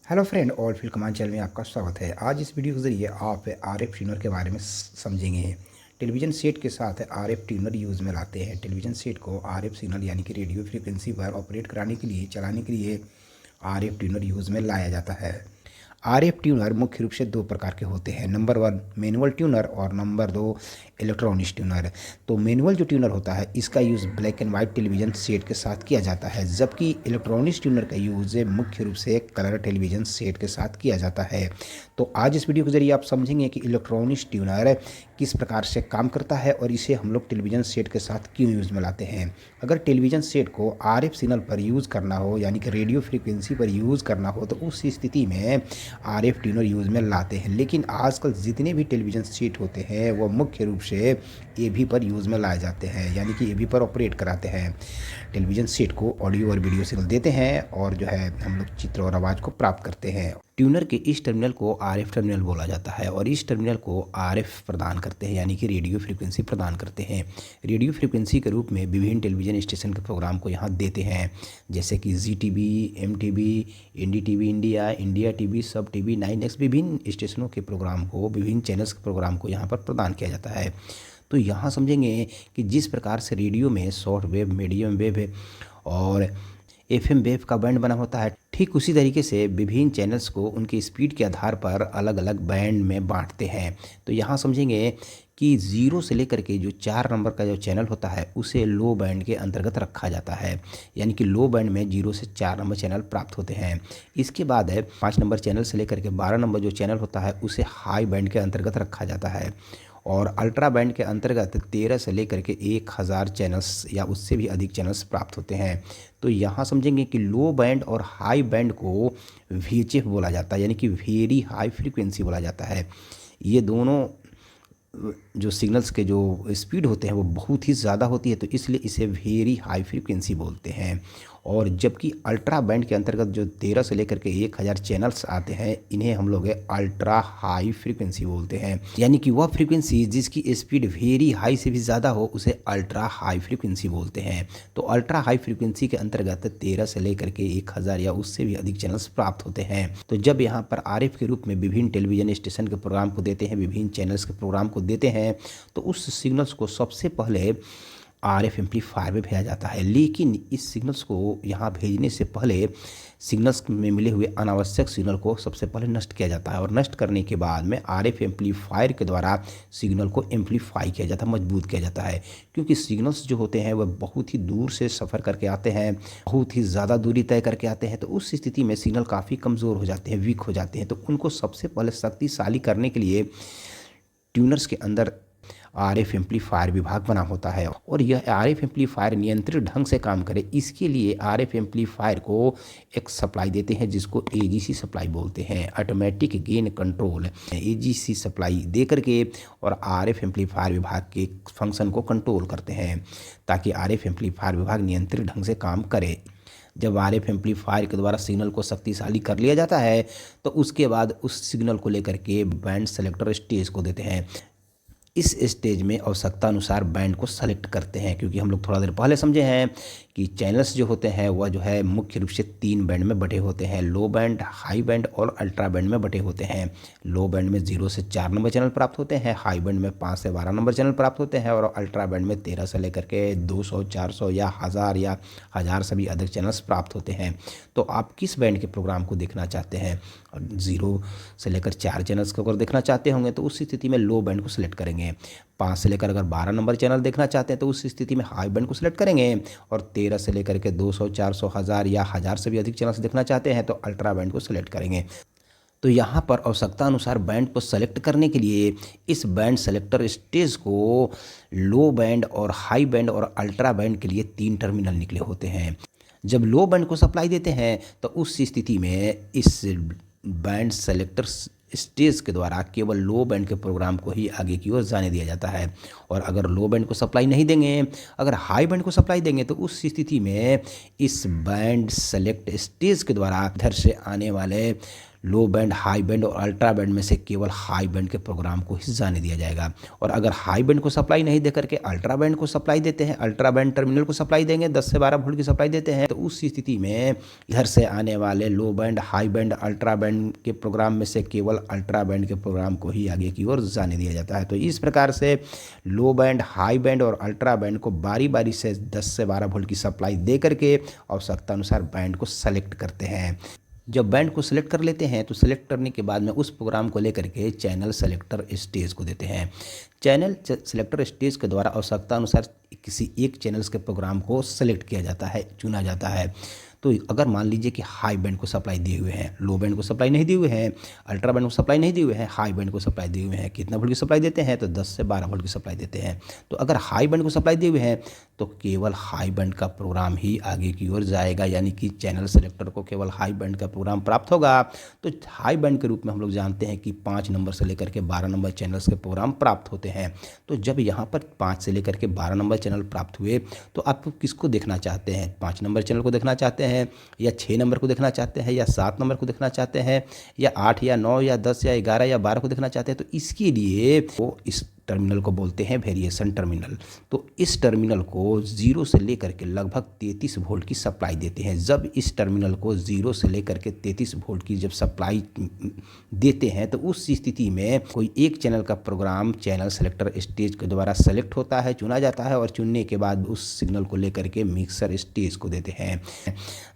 Hello friend और फिर कमान channel में आपका स्वागत है। आज इस वीडियो के ज़रिए आप आरएफ ट्यूनर के बारे में समझेंगे। टेलीविज़न सेट के साथ आरएफ ट्यूनर यूज़ में लाते हैं। टेलीविज़न सेट को आरएफ सिग्नल यानी कि रेडियो फ्रीक्वेंसी पर ऑपरेट कराने के लिए चलाने के लिए आरएफ ट्यूनर यूज़ में लाया जाता है। आरएफ ट्यूनर मुख्य रूप से दो प्रकार के होते हैं। नंबर 1 मैनुअल ट्यूनर और नंबर 2 इलेक्ट्रॉनिक्स ट्यूनर। तो मैनुअल जो ट्यूनर होता है इसका use black and white television set के साथ किया जाता है, जबकि इलेक्ट्रॉनिक्स ट्यूनर का यूज़ मुख्य रूप से कलर टेलीविज़न सेट के साथ किया जाता है। तो आज इस वीडियो के जरिए आप समझेंगे कि इलेक्ट्रॉनिक्स ट्यूनर किस प्रकार से काम करता है और इसे हम लोग टेलीविज़न सेट के साथ क्यों यूज़ में लाते हैं। अगर टेलीविज़न सेट को आरएफ सिग्नल पर यूज़ करना हो यानी कि रेडियो फ्रीक्वेंसी पर यूज़ करना हो तो उस स्थिति में आरएफ ट्यूनर यूज़ में लाते हैं। लेकिन आजकल जितने भी टेलीविज़न सेट होते हैं वो मुख्य रूप से एवी पर यूज़ में लाए जाते हैं, यानी कि एवी पर ऑपरेट कराते हैं। टेलीविज़न सेट को ऑडियो और वीडियो सिग्नल देते हैं और जो है हम लोग चित्र और आवाज़ को प्राप्त करते हैं। ट्यूनर के इस टर्मिनल को आरएफ टर्मिनल बोला जाता है और इस टर्मिनल को आरएफ प्रदान करते हैं, यानी कि रेडियो फ्रीक्वेंसी प्रदान करते हैं। रेडियो फ्रीक्वेंसी के रूप में विभिन्न टेलीविज़न स्टेशन के प्रोग्राम को यहाँ देते हैं, जैसे कि Zee TV, M TV, ND TV India, India TV, SAB TV, 9X विभिन्न स्टेशनों के प्रोग्राम को, विभिन्न चैनल्स के प्रोग्राम को यहाँ पर प्रदान किया जाता है। तो यहाँ समझेंगे कि जिस प्रकार से रेडियो में शॉर्ट वेव, मीडियम वेव और एफएम वेव का बैंड बना होता है, ठीक उसी तरीके से विभिन्न चैनल्स को उनकी स्पीड के आधार पर अलग अलग बैंड में बांटते हैं। तो यहाँ समझेंगे कि 0 से लेकर के जो 4 नंबर का जो चैनल होता है उसे लो बैंड के अंतर्गत रखा जाता है, यानी कि लो बैंड में 0 से 4 नंबर चैनल प्राप्त होते हैं। इसके बाद है 5 नंबर चैनल से लेकर के 12 नंबर जो चैनल होता है उसे हाई बैंड के अंतर्गत रखा जाता है और अल्ट्रा बैंड के अंतर्गत 13 से लेकर के 1000 चैनल्स या उससे भी अधिक चैनल्स प्राप्त होते हैं। तो यहाँ समझेंगे कि लो बैंड और हाई बैंड को वीएचएफ बोला जाता है, यानी कि वेरी हाई फ्रीक्वेंसी बोला जाता है। ये दोनों जो सिग्नल्स के जो स्पीड होते हैं वो बहुत ही ज़्यादा होती है, तो इसलिए इसे वेरी हाई फ्रीक्वेंसी बोलते हैं। और जबकि अल्ट्रा बैंड के अंतर्गत जो 13 से लेकर के 1000 चैनल्स आते हैं इन्हें हम लोग अल्ट्रा हाई फ्रीक्वेंसी बोलते हैं, यानी कि वह फ्रीक्वेंसी जिसकी स्पीड वेरी हाई से भी ज़्यादा हो उसे अल्ट्रा हाई फ्रीक्वेंसी बोलते हैं। तो अल्ट्रा हाई फ्रीक्वेंसी के अंतर्गत 13 से लेकर के 1000 या उससे भी अधिक चैनल्स प्राप्त होते हैं। तो जब यहाँ पर आरएफ के रूप में विभिन्न टेलीविजन स्टेशन के प्रोग्राम को देते हैं, विभिन्न चैनल्स के प्रोग्राम को देते हैं, तो उस सिग्नल्स को सबसे पहले आरएफ एम्पलीफायर में भेजा जाता है। लेकिन इस सिग्नल्स को यहाँ भेजने से पहले सिग्नल्स में मिले हुए अनावश्यक सिग्नल को सबसे पहले नष्ट किया जाता है और नष्ट करने के बाद में आरएफ एम्पलीफायर के द्वारा सिग्नल को एम्पलीफाई किया जाता है, मजबूत किया जाता है। क्योंकि सिग्नल्स जो होते हैं वह बहुत ही दूर से सफ़र करके आते हैं, बहुत ही ज़्यादा दूरी तय करके आते हैं, तो उस स्थिति में सिग्नल काफ़ी कमज़ोर हो जाते हैं, वीक हो जाते हैं। तो उनको सबसे पहले शक्तिशाली करने के लिए ट्यूनर्स के अंदर आरएफ एम्पलीफायर विभाग बना होता है और यह आरएफ एम्पलीफायर नियंत्रित ढंग से काम करे इसके लिए आरएफ एम्पलीफायर को एक सप्लाई देते हैं जिसको एजीसी सप्लाई बोलते हैं, automatic gain control. AGC supply दे करके और आरएफ एम्पलीफायर विभाग के फंक्शन को कंट्रोल करते हैं ताकि आरएफ एम्पलीफायर विभाग नियंत्रित ढंग से काम करे। जब आरएफ एम्पलीफायर के द्वारा सिग्नल को शक्तिशाली कर लिया जाता है तो उसके बाद उस सिग्नल को लेकर के बैंड सेलेक्टर स्टेज को देते हैं। इस स्टेज में आवश्यकता अनुसार बैंड को सेलेक्ट करते हैं, क्योंकि हम लोग थोड़ा देर पहले समझे हैं कि चैनल्स जो होते हैं वह जो है मुख्य रूप से 3 बैंड में बटे होते हैं, लो बैंड, हाई बैंड और अल्ट्रा बैंड में बटे होते हैं। लो बैंड में 0 से 4 नंबर चैनल प्राप्त होते हैं, हाई बैंड में 5 से 12 नंबर चैनल प्राप्त होते हैं और अल्ट्रा बैंड में 13 से लेकर के 200, 400 या 1000 से भी अधिक चैनल्स प्राप्त होते हैं। तो आप किस बैंड के प्रोग्राम को देखना चाहते हैं? 0 से लेकर 4 चैनल्स को अगर देखना चाहते होंगे तो उस स्थिति में लो बैंड को सिलेक्ट करेंगे। 5 से लेकर अगर 12 नंबर चैनल देखना चाहते हैं तो उस स्थिति में हाई बैंड को सिलेक्ट करेंगे और 13 से लेकर के 200, 400, 1000 या 1000 से भी अधिक चैनल्स देखना चाहते हैं तो अल्ट्रा बैंड को सिलेक्ट करेंगे। तो यहाँ पर आवश्यकता अनुसार बैंड को सेलेक्ट करने के लिए इस बैंड सेलेक्टर स्टेज को लो बैंड और हाई बैंड और अल्ट्रा बैंड के लिए 3 टर्मिनल निकले होते हैं। जब लो बैंड को सप्लाई देते हैं तो उस स्थिति में इस बैंड सेलेक्टर स्टेज के द्वारा केवल लो बैंड के प्रोग्राम को ही आगे की ओर जाने दिया जाता है और अगर लो बैंड को सप्लाई नहीं देंगे, अगर हाई बैंड को सप्लाई देंगे तो उस स्थिति में इस बैंड सेलेक्ट स्टेज के द्वारा इधर से आने वाले लो बैंड, हाई बैंड और अल्ट्रा बैंड में से केवल हाई बैंड के प्रोग्राम को ही जाने दिया जाएगा। और अगर हाई बैंड को सप्लाई नहीं दे करके अल्ट्रा बैंड को सप्लाई देते हैं, अल्ट्रा बैंड टर्मिनल को सप्लाई देंगे, 10 से 12 वोल्ट की सप्लाई देते हैं, तो उस स्थिति में इधर से आने वाले लो band, high band, ultra band के प्रोग्राम में से केवल अल्ट्रा बैंड के प्रोग्राम को ही आगे की ओर जाने दिया जाता है। तो इस प्रकार से लो बैंड, हाई बैंड और अल्ट्रा बैंड को बारी बारी से 10 से 12 वोल्ट की सप्लाई दे करके आवश्यकता अनुसार बैंड को सेलेक्ट करते हैं। जब बैंड को सिलेक्ट कर लेते हैं तो सिलेक्ट करने के बाद में उस प्रोग्राम को लेकर के चैनल सेलेक्टर स्टेज को देते हैं। चैनल सेलेक्टर स्टेज के द्वारा आवश्यकता अनुसार किसी एक चैनल्स के प्रोग्राम को सेलेक्ट किया जाता है, चुना जाता है। तो अगर मान लीजिए कि हाई बैंड को सप्लाई दिए हुए हैं, लो बैंड को सप्लाई नहीं दिए हुए हैं, अल्ट्रा बैंड को सप्लाई नहीं दिए हुए हैं, हाई बैंड को सप्लाई दिए हुए हैं, कितना वोल्ट की सप्लाई देते हैं? तो 10 से 12 वोल्ट की सप्लाई देते हैं। तो अगर हाई बैंड को सप्लाई दिए हुए हैं तो केवल हाई बैंड का प्रोग्राम ही आगे की ओर जाएगा, यानी कि चैनल सेलेक्टर को केवल हाई बैंड का प्रोग्राम प्राप्त होगा। तो हाई बैंड के रूप में हम लोग जानते हैं कि 5 नंबर से लेकर के 12 नंबर चैनल्स के प्रोग्राम प्राप्त होते हैं। तो जब यहाँ पर 5 से लेकर के 12 नंबर चैनल प्राप्त हुए तो आप किसको देखना चाहते हैं? 5 नंबर चैनल को देखना चाहते हैं, या 6 नंबर को देखना चाहते हैं, या 7 नंबर को देखना चाहते हैं, या 8 या 9 या 10 या 11 या 12 को देखना चाहते हैं? तो इसके लिए वो इस टर्मिनल को बोलते हैं वेरिएशन टर्मिनल। तो इस टर्मिनल को 0 से लेकर के लगभग 33 वोल्ट की सप्लाई देते हैं। जब इस टर्मिनल को 0 से लेकर के 33 वोल्ट की जब सप्लाई देते हैं तो उस स्थिति में कोई एक चैनल का प्रोग्राम चैनल सेलेक्टर स्टेज के द्वारा सेलेक्ट होता है, चुना जाता है, और चुनने के बाद उस सिग्नल को लेकर के मिक्सर स्टेज को देते हैं।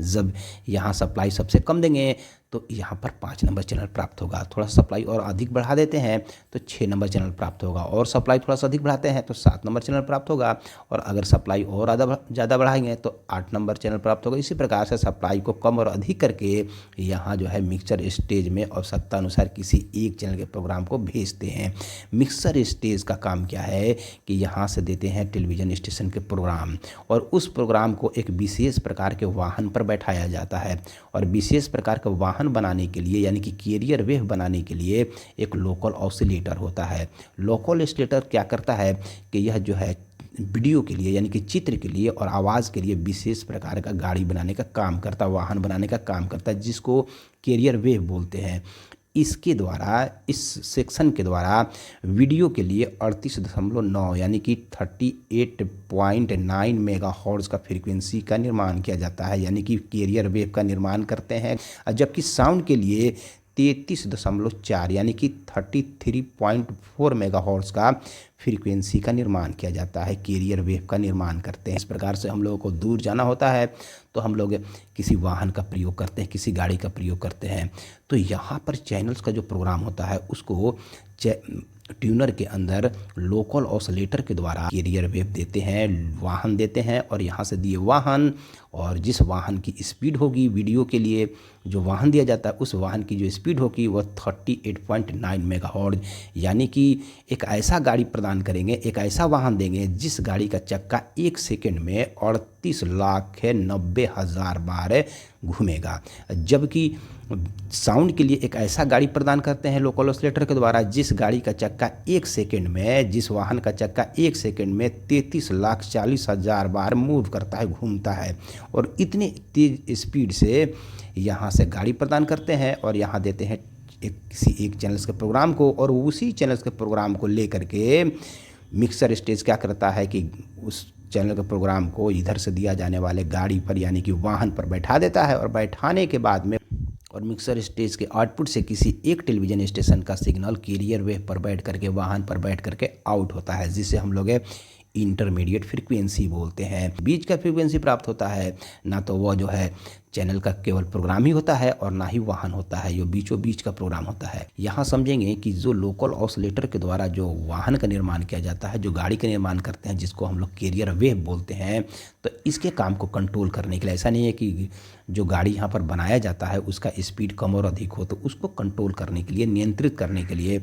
जब यहाँ सप्लाई सबसे कम देंगे तो यहाँ पर 5 नंबर चैनल प्राप्त होगा। थोड़ा सा सप्लाई और अधिक बढ़ा देते हैं तो 6 नंबर चैनल प्राप्त होगा, और सप्लाई थोड़ा सा अधिक बढ़ाते हैं तो 7 नंबर चैनल प्राप्त होगा, और अगर सप्लाई और ज़्यादा बढ़ाएंगे तो 8 नंबर चैनल प्राप्त होगा। इसी प्रकार से सप्लाई को कम और अधिक करके यहाँ जो है मिक्सर स्टेज में आवश्यकता अनुसार किसी एक चैनल के प्रोग्राम को भेजते हैं। मिक्सर स्टेज का काम क्या है कि यहाँ से देते हैं टेलीविज़न स्टेशन के प्रोग्राम, और उस प्रोग्राम को एक विशेष प्रकार के वाहन पर बैठाया जाता है। और विशेष प्रकार के वाहन बनाने के लिए, यानी कि कैरियर वेव बनाने के लिए, एक लोकल ऑसिलेटर होता है। लोकल ऑसिलेटर क्या करता है कि यह जो है वीडियो के लिए, यानी कि चित्र के लिए और आवाज़ के लिए विशेष प्रकार का गाड़ी बनाने का काम करता है, वाहन बनाने का काम करता है, जिसको कैरियर वेव बोलते हैं। इसके द्वारा, इस सेक्शन के द्वारा वीडियो के लिए 38.9 यानी कि 38.9 मेगाहर्ट्ज़ का फ्रीक्वेंसी का निर्माण किया जाता है, यानी कि कैरियर वेव का निर्माण करते हैं। जबकि साउंड के लिए 33.4 यानी कि 33.4 मेगाहर्ट्ज़ का फ्रीक्वेंसी का निर्माण किया जाता है, कैरियर वेव का निर्माण करते हैं। इस प्रकार से हम लोगों को दूर जाना होता है तो हम लोग किसी वाहन का प्रयोग करते हैं, किसी गाड़ी का प्रयोग करते हैं। तो यहाँ पर चैनल्स का जो प्रोग्राम होता है उसको ट्यूनर के अंदर लोकल ऑसिलेटर के द्वारा कैरियर वेव देते हैं, वाहन देते हैं, और यहाँ से दिए वाहन और जिस वाहन की स्पीड होगी वीडियो के लिए जो वाहन दिया जाता है उस वाहन की जो स्पीड होगी वह 38.9 मेगाहर्ट्ज़, यानी कि एक ऐसा गाड़ी प्रदान करेंगे, एक ऐसा वाहन देंगे जिस गाड़ी का चक्का 1 सेकंड में 38,90,000 बार घूमेगा। जबकि साउंड के लिए एक ऐसा गाड़ी प्रदान करते हैं लोकल ऑसिलेटर के द्वारा जिस गाड़ी का चक्का 1 सेकंड में, जिस वाहन का चक्का 1 सेकंड में 33,40,000 बार मूव करता है, घूमता है, और इतनी तेज स्पीड से यहाँ से गाड़ी प्रदान करते हैं और यहाँ देते हैं किसी एक चैनल्स के प्रोग्राम को, और उसी चैनल्स के प्रोग्राम को लेकर के मिक्सर स्टेज क्या करता है कि उस चैनल के प्रोग्राम को इधर से दिया जाने वाले गाड़ी पर, यानी कि वाहन पर बैठा देता है, और बैठाने के बाद में और मिक्सर स्टेज के आउटपुट से किसी एक टेलीविज़न स्टेशन का सिग्नल कैरियर वेव पर बैठ करके, वाहन पर बैठ करके आउट होता है, जिसे हम लोग इंटरमीडिएट फ्रीक्वेंसी बोलते हैं। बीच का फ्रीक्वेंसी प्राप्त होता है, ना तो वह जो है चैनल का केवल प्रोग्राम ही होता है और ना ही वाहन होता है, ये बीचों बीच का प्रोग्राम होता है। यहाँ समझेंगे कि जो लोकल ऑसिलेटर के द्वारा जो वाहन का निर्माण किया जाता है, जो गाड़ी का निर्माण करते हैं, जिसको हम लोग कैरियर वेव बोलते हैं, तो इसके काम को कंट्रोल करने के लिए, ऐसा नहीं है कि जो गाड़ी यहाँ पर बनाया जाता है उसका स्पीड कम और अधिक हो, तो उसको कंट्रोल करने के लिए, नियंत्रित करने के लिए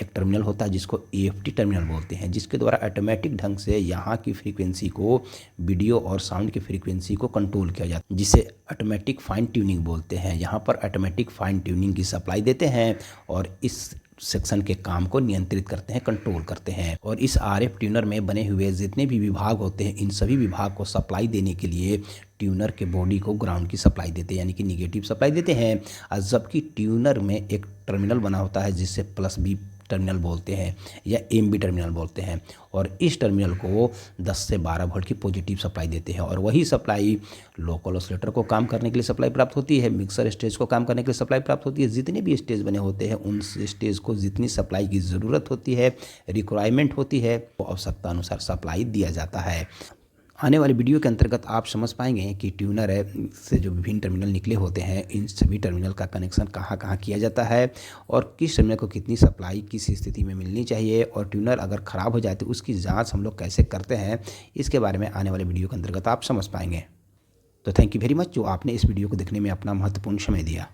एक टर्मिनल होता है जिसको AFT टर्मिनल बोलते हैं, जिसके द्वारा ऑटोमेटिक ढंग से यहाँ की फ्रीक्वेंसी को, वीडियो और साउंड की फ्रीक्वेंसी को कंट्रोल किया जाता है, जिसे ऑटोमेटिक फाइन ट्यूनिंग बोलते हैं। यहाँ पर ऑटोमेटिक फाइन ट्यूनिंग की सप्लाई देते हैं और इस सेक्शन के काम को नियंत्रित करते हैं, कंट्रोल करते हैं। और इस आरएफ ट्यूनर में बने हुए जितने भी विभाग होते हैं, इन सभी विभाग को सप्लाई देने के लिए ट्यूनर के बॉडी को ग्राउंड की सप्लाई देते हैं, यानी कि निगेटिव सप्लाई देते हैं। और जबकि ट्यूनर में एक टर्मिनल बना होता है जिसे प्लस बी टर्मिनल बोलते हैं या एमबी टर्मिनल बोलते हैं, और इस टर्मिनल को 10 से 12 वोल्ट की पॉजिटिव सप्लाई देते हैं। और वही सप्लाई लोकल ऑसिलेटर को काम करने के लिए सप्लाई प्राप्त होती है, मिक्सर स्टेज को काम करने के लिए सप्लाई प्राप्त होती है। जितने भी स्टेज बने होते हैं उन स्टेज को जितनी सप्लाई की ज़रूरत होती है, रिक्वायरमेंट होती है, वो आवश्यकता अनुसार सप्लाई दिया जाता है। आने वाले वीडियो के अंतर्गत आप समझ पाएंगे कि ट्यूनर से जो विभिन्न टर्मिनल निकले होते हैं, इन सभी टर्मिनल का कनेक्शन कहाँ कहाँ किया जाता है और किस टर्मिनल को कितनी सप्लाई किस स्थिति में मिलनी चाहिए, और ट्यूनर अगर ख़राब हो जाए तो उसकी जांच हम लोग कैसे करते हैं, इसके बारे में आने वाले वीडियो के अंतर्गत आप समझ पाएंगे। तो थैंक यू वेरी मच जो आपने इस वीडियो को देखने में अपना महत्वपूर्ण समय दिया।